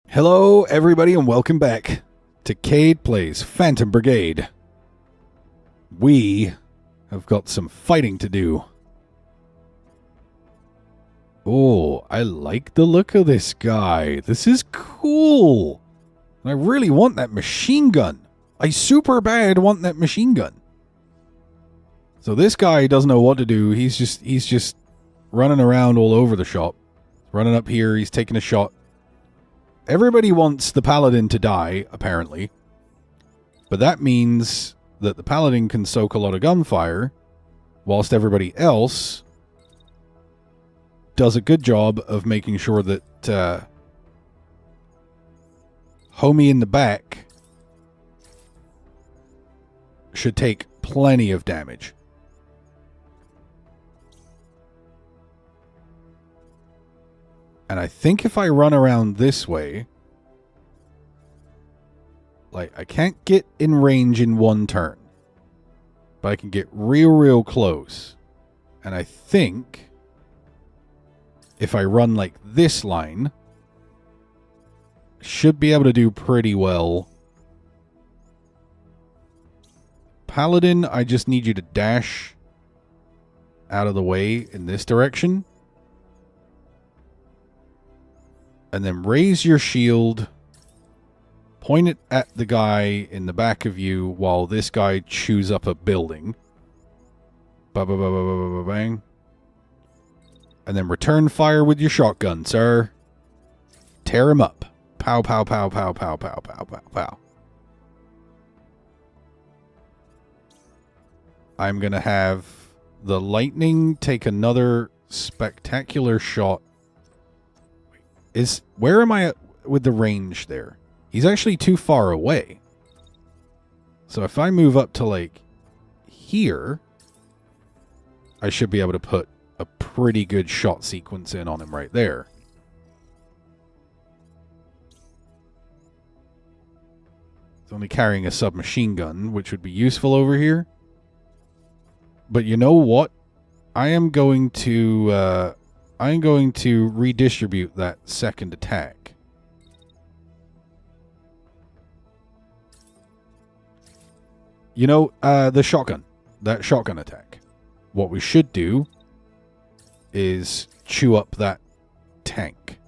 Hello, everybody, and welcome back to Cade Plays Phantom Brigade. We have got some fighting to do. Oh, I like the look of this guy. This is cool. I really want that machine gun. I super bad want that machine gun. So this guy doesn't know what to do. He's just running around all over the shop. Running up here, he's taking a shot. Everybody wants the paladin to die, apparently. But that means that the paladin can soak a lot of gunfire, whilst everybody else does a good job of making sure that homie in the back should take plenty of damage. And I think if I run around this way, like, I can't get in range in one turn, but I can get real close. And I think if I run like this line, I should be able to do pretty well. Paladin, I just need you to dash out of the way in this direction. And then raise your shield, point it at the guy in the back of you while this guy chews up a building. Bang. And then return fire with your shotgun, sir. Tear him up. Pow, pow, pow, pow, pow, pow, pow, pow, pow. I'm going to have the lightning take another spectacular shot. Where am I at with the range there? He's actually too far away. So if I move up to like here, I should be able to put a pretty good shot sequence in on him right there. He's only carrying a submachine gun, which would be useful over here. But you know what? I am going to redistribute that second attack. You know, the shotgun. That shotgun attack. What we should do is chew up that tank.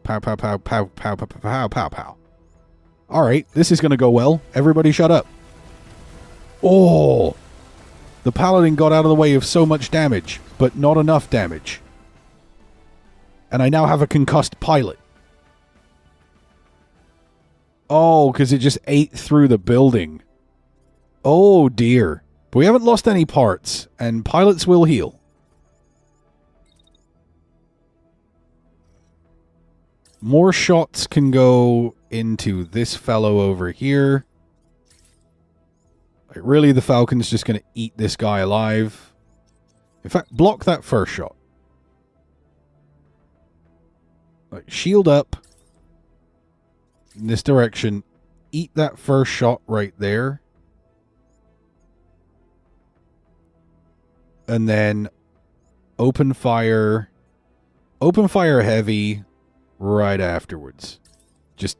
Pow, pow, pow, pow, pow, pow, pow, pow, pow. Alright, this is going to go well. Everybody shut up. Oh! The paladin got out of the way of so much damage, but not enough damage. And I now have a concussed pilot. Oh, because it just ate through the building. Oh, dear. But we haven't lost any parts, and pilots will heal. More shots can go into this fellow over here. Like, really, the Falcon's just going to eat this guy alive. In fact, block that first shot. Like, shield up in this direction. Eat that first shot right there. And then open fire heavy right afterwards. Just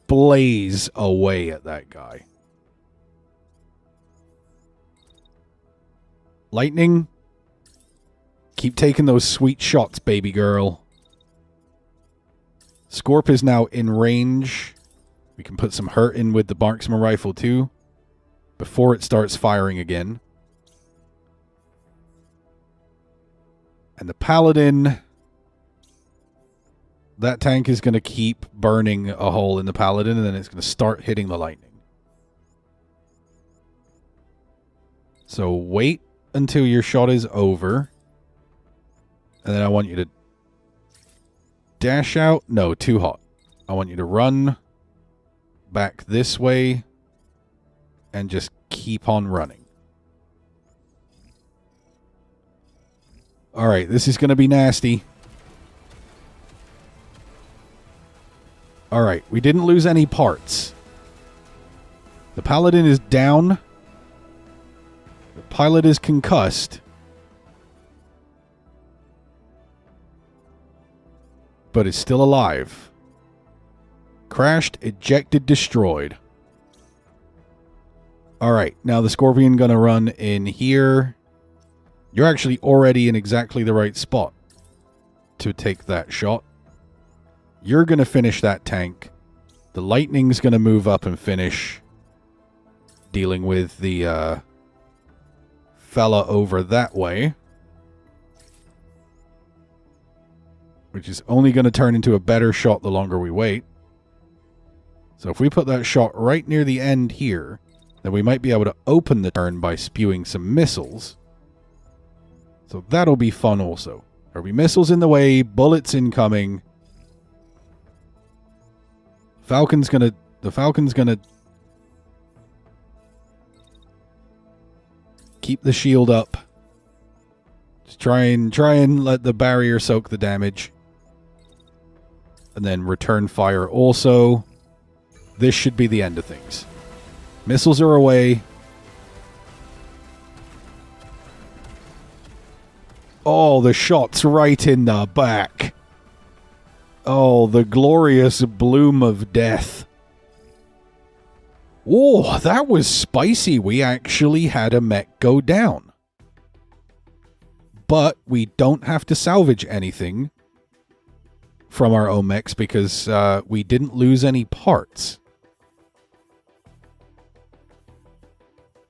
blaze away at that guy. Lightning, keep taking those sweet shots, baby girl. Scorp is now in range. We can put some hurt in with the marksman rifle too, before it starts firing again. And the paladin, that tank is going to keep burning a hole in the paladin, and then it's going to start hitting the lightning. So wait until your shot is over. And then I want you to dash out. No, too hot. I want you to run back this way and just keep on running. Alright, this is going to be nasty. Alright, we didn't lose any parts. The paladin is down. The pilot is concussed. but is still alive. Crashed, ejected, destroyed. Alright, now the Scorpion gonna run in here. You're actually already in exactly the right spot to take that shot. You're gonna finish that tank. The Lightning's gonna move up and finish dealing with the fella over that way. Which is only gonna turn into a better shot the longer we wait. So if we put that shot right near the end here, then we might be able to open the turn by spewing some missiles. So that'll be fun also. There'll be missiles in the way, bullets incoming. The Falcon's gonna keep the shield up. Just try and let the barrier soak the damage. And then return fire also. This should be the end of things. Missiles are away. Oh, the shot's right in the back. Oh, the glorious bloom of death. Oh, that was spicy. We actually had a mech go down. But we don't have to salvage anything from our own mechs because we didn't lose any parts.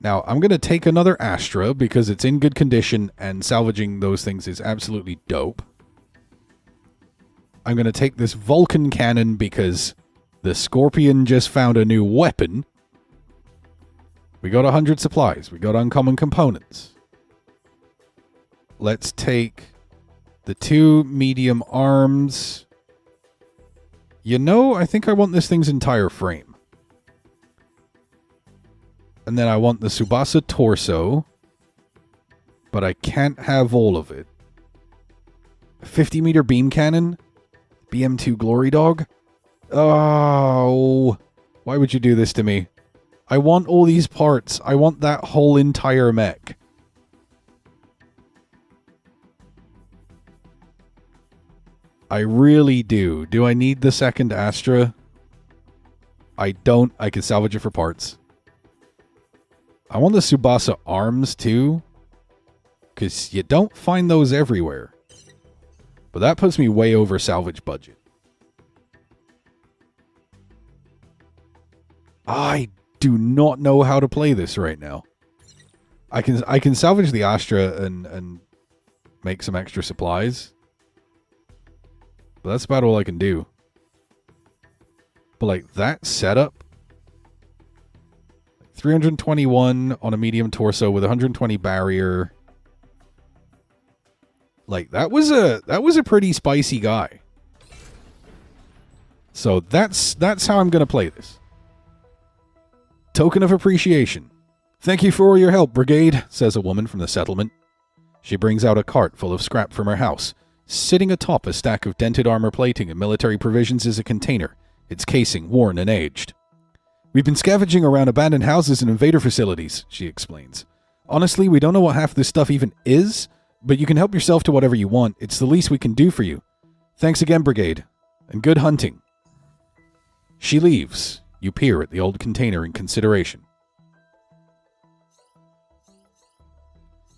Now, I'm going to take another Astra because it's in good condition and salvaging those things is absolutely dope. I'm going to take this Vulcan cannon because the Scorpion just found a new weapon. We got 100 supplies. We got uncommon components. Let's take the 2 medium arms. You know, I think I want this thing's entire frame. And then I want the Tsubasa torso. But I can't have all of it. 50-meter beam cannon? BM2 Glory Dog? Oh, why would you do this to me? I want all these parts. I want that whole entire mech. I really do. Do I need the second Astra? I don't. I can salvage it for parts. I want the Tsubasa arms too. Because you don't find those everywhere. But that puts me way over salvage budget. I do not know how to play this right now. I can salvage the Astra and make some extra supplies. But that's about all I can do. But like that setup, 321 on a medium torso with 120 barrier. Like that was a pretty spicy guy. So that's how I'm gonna play this. Token of appreciation. Thank you for all your help, Brigade, says a woman from the settlement. She brings out a cart full of scrap from her house. Sitting atop a stack of dented armor plating and military provisions is a container, its casing worn and aged. We've been scavenging around abandoned houses and invader facilities, she explains. Honestly, we don't know what half this stuff even is, but you can help yourself to whatever you want. It's the least we can do for you. Thanks again, Brigade, and good hunting. She leaves. You peer at the old container in consideration.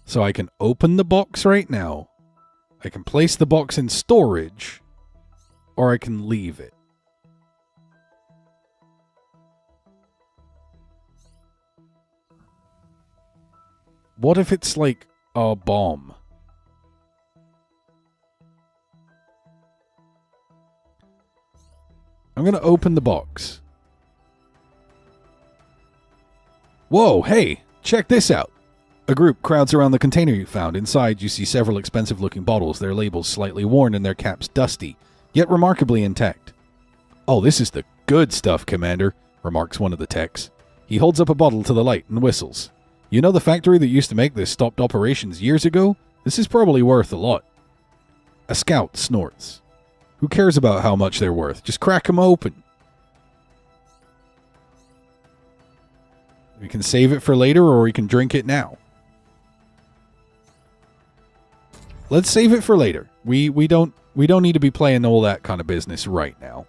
So I can open the box right now. I can place the box in storage, or I can leave it. What if it's like a bomb? I'm going to open the box. Whoa, hey, check this out. A group crowds around the container you found. Inside, you see several expensive-looking bottles, their labels slightly worn and their caps dusty, yet remarkably intact. Oh, this is the good stuff, Commander, remarks one of the techs. He holds up a bottle to the light and whistles. You know the factory that used to make this stopped operations years ago? This is probably worth a lot. A scout snorts. Who cares about how much they're worth? Just crack them open. We can save it for later, or we can drink it now. Let's save it for later. We don't need to be playing all that kind of business right now.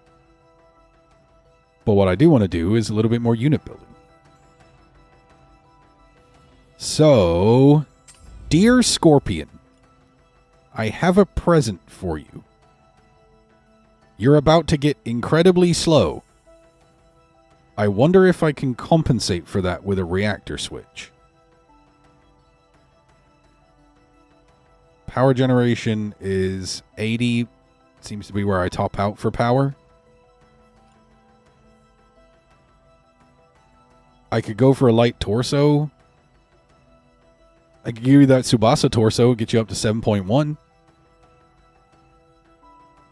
But what I do want to do is a little bit more unit building. So, dear Scorpion, I have a present for you. You're about to get incredibly slow. I wonder if I can compensate for that with a reactor switch. Power generation is 80. Seems to be where I top out for power. I could go for a light torso. I could give you that Tsubasa torso, get you up to 7.1.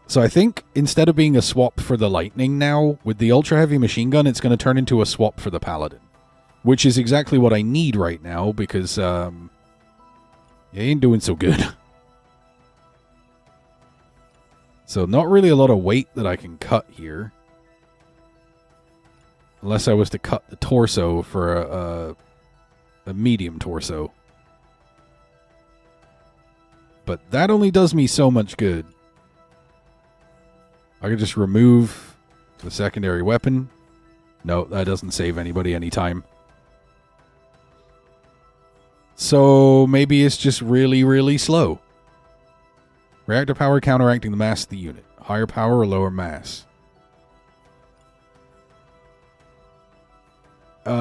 So I think instead of being a swap for the Lightning now, with the Ultra Heavy Machine Gun, it's going to turn into a swap for the Paladin. Which is exactly what I need right now, because it ain't doing so good. So not really a lot of weight that I can cut here. Unless I was to cut the torso for a medium torso. But that only does me so much good. I could just remove the secondary weapon. No, that doesn't save anybody any time. So maybe it's just really, really slow. Reactor power counteracting the mass of the unit. Higher power or lower mass? Is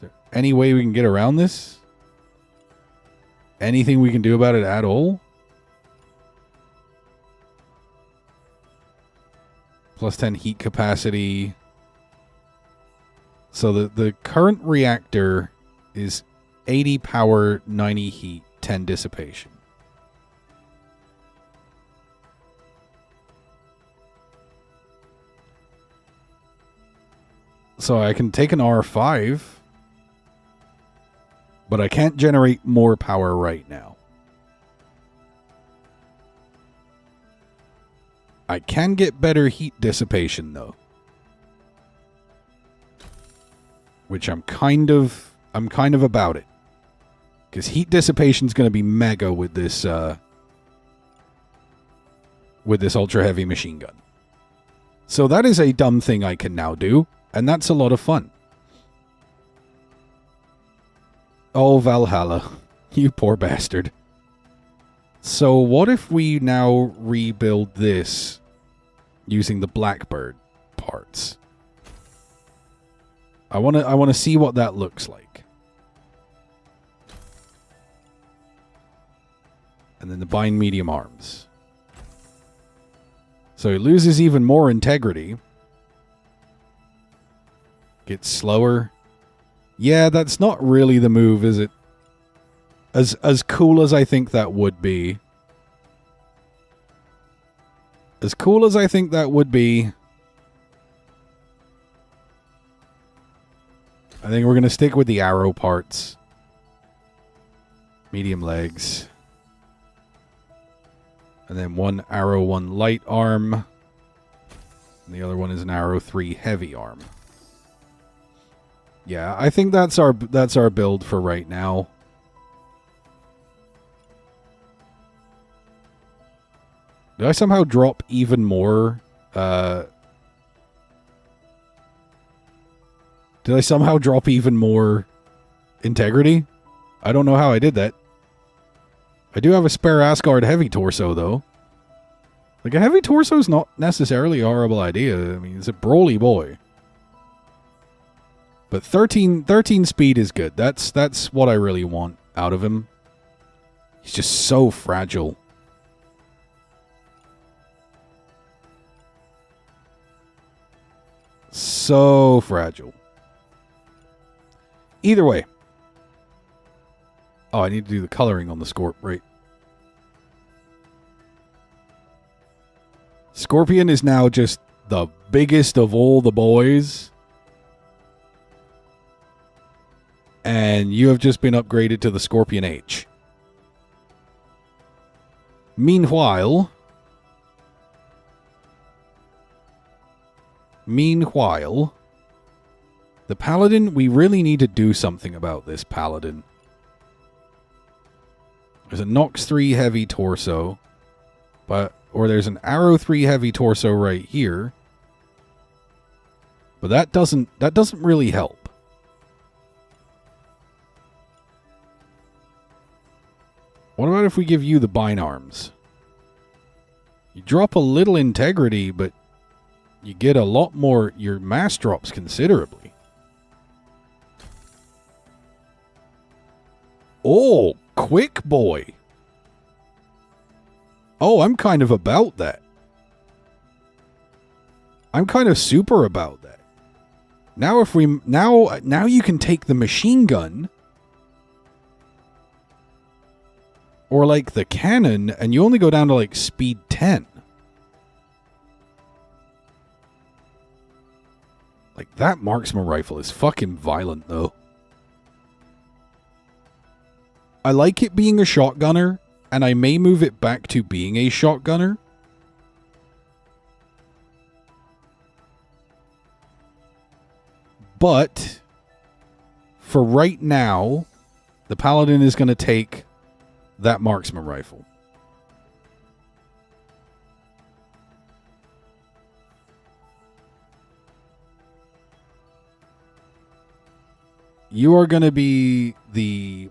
there any way we can get around this? Anything we can do about it at all? Plus 10 heat capacity. So the current reactor is 80 power, 90 heat, 10 dissipation. So I can take an R5, but I can't generate more power right now. I can get better heat dissipation though, which I'm kind of about it, because heat dissipation is going to be mega with this ultra heavy machine gun. So that is a dumb thing I can now do, and that's a lot of fun. Oh, Valhalla, you poor bastard. So what if we now rebuild this using the Blackbird parts? I want to see what that looks like. And then the bind medium arms. So it loses even more integrity. Gets slower. Yeah, that's not really the move, is it? As cool as I think that would be. As cool as I think that would be. I think we're going to stick with the arrow parts. Medium legs. And then one arrow, one light arm. And the other one is an arrow 3 heavy arm. Yeah, I think that's our build for right now. Did I somehow drop even more? Did I somehow drop even more integrity? I don't know how I did that. I do have a spare Asgard heavy torso, though. Like, a heavy torso is not necessarily a horrible idea. I mean, it's a Broly boy. But 13 speed is good. That's what I really want out of him. He's just so fragile. So fragile. Either way. Oh, I need to do the coloring on the Scorp, right? Scorpion is now just the biggest of all the boys. And you have just been upgraded to the Scorpion H. Meanwhile, the Paladin, we really need to do something about this Paladin. There's a Nox 3 heavy torso. Or there's an Arrow 3 heavy torso right here. But that doesn't really help. What about if we give you the Bind Arms? You drop a little integrity, but you get a lot more. Your mass drops considerably. Oh, quick boy. Oh, I'm kind of about that. I'm kind of super about that. Now if we now you can take the machine gun or like the cannon and you only go down to like speed 10. Like that marksman rifle is fucking violent though. I like it being a shotgunner, and I may move it back to being a shotgunner. But for right now, the Paladin is going to take that marksman rifle. You are going to be the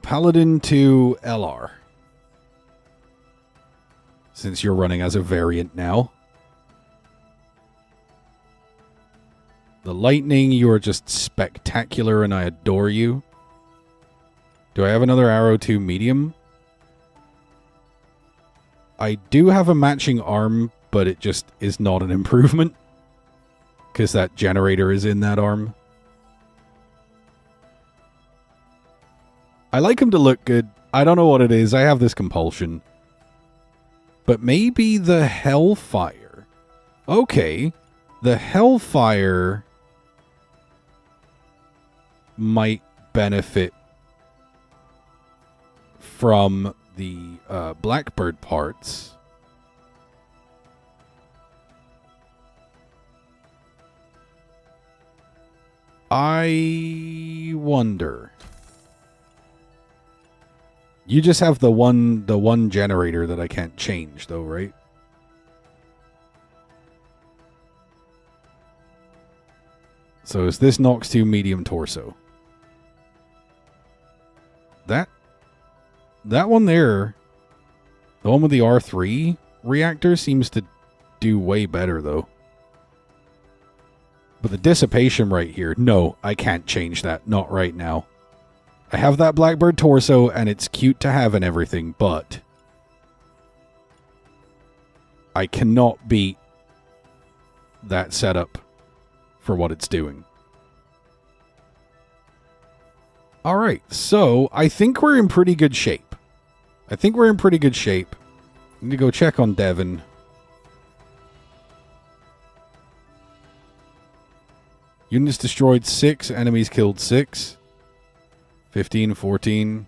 Paladin to LR. Since you're running as a variant now. The lightning, you are just spectacular and I adore you. Do I have another arrow to medium? I do have a matching arm, but it just is not an improvement. Because that generator is in that arm. I like him to look good. I don't know what it is. I have this compulsion. But maybe the Hellfire. Okay. The Hellfire might benefit from the Blackbird parts. I wonder. You just have the one generator that I can't change though, right? So is this Nox 2 medium torso? That one there, the one with the R3 reactor seems to do way better though. But the dissipation right here, no, I can't change that. Not right now. I have that Blackbird torso, and it's cute to have and everything, but I cannot beat that setup for what it's doing. Alright, so I think we're in pretty good shape. I need to go check on Devon. Units destroyed 6, enemies killed 6. 15, 14.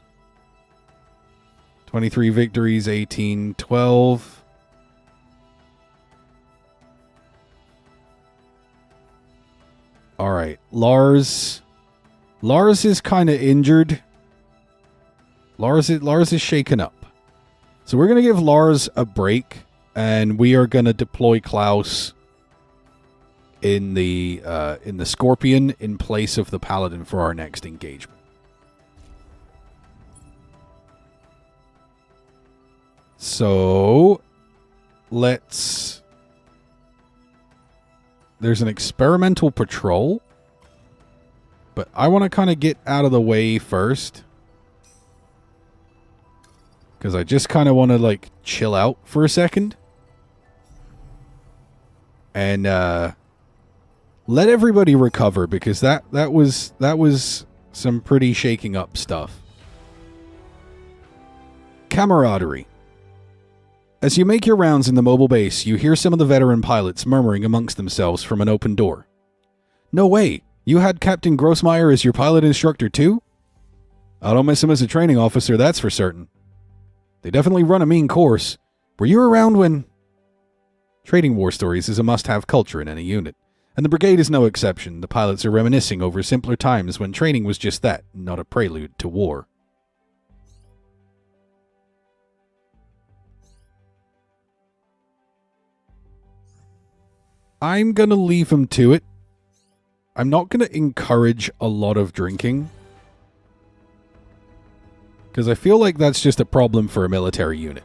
23 victories, 18, 12. Alright, Lars. Lars is kind of injured. Lars is shaken up. So we're going to give Lars a break, and we are going to deploy Klaus in the Scorpion in place of the Paladin for our next engagement. So there's an experimental patrol, but I want to kind of get out of the way first. Because I just kind of want to like chill out for a second. And let everybody recover, because that was some pretty shaking up stuff. Camaraderie. As you make your rounds in the mobile base, you hear some of the veteran pilots murmuring amongst themselves from an open door. No way! You had Captain Grossmeyer as your pilot instructor too? I don't miss him as a training officer, that's for certain. They definitely run a mean course. Were you around when... Trading war stories is a must-have culture in any unit, And the Brigade is no exception. The pilots are reminiscing over simpler times when training was just that, not a prelude to war. I'm gonna leave them to it. I'm not gonna encourage a lot of drinking, because I feel like that's just a problem for a military unit.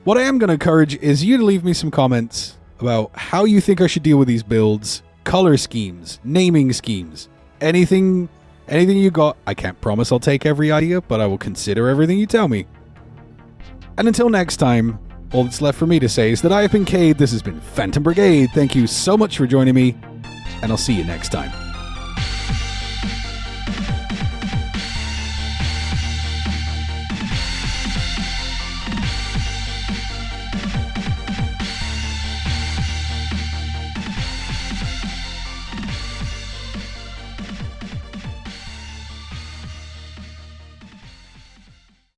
What I am going to encourage is you to leave me some comments about how you think I should deal with these builds, color schemes, naming schemes, anything you got. I can't promise I'll take every idea, but I will consider everything you tell me. And until next time, all that's left for me to say is that I have been Cade, this has been Phantom Brigade, thank you so much for joining me, and I'll see you next time.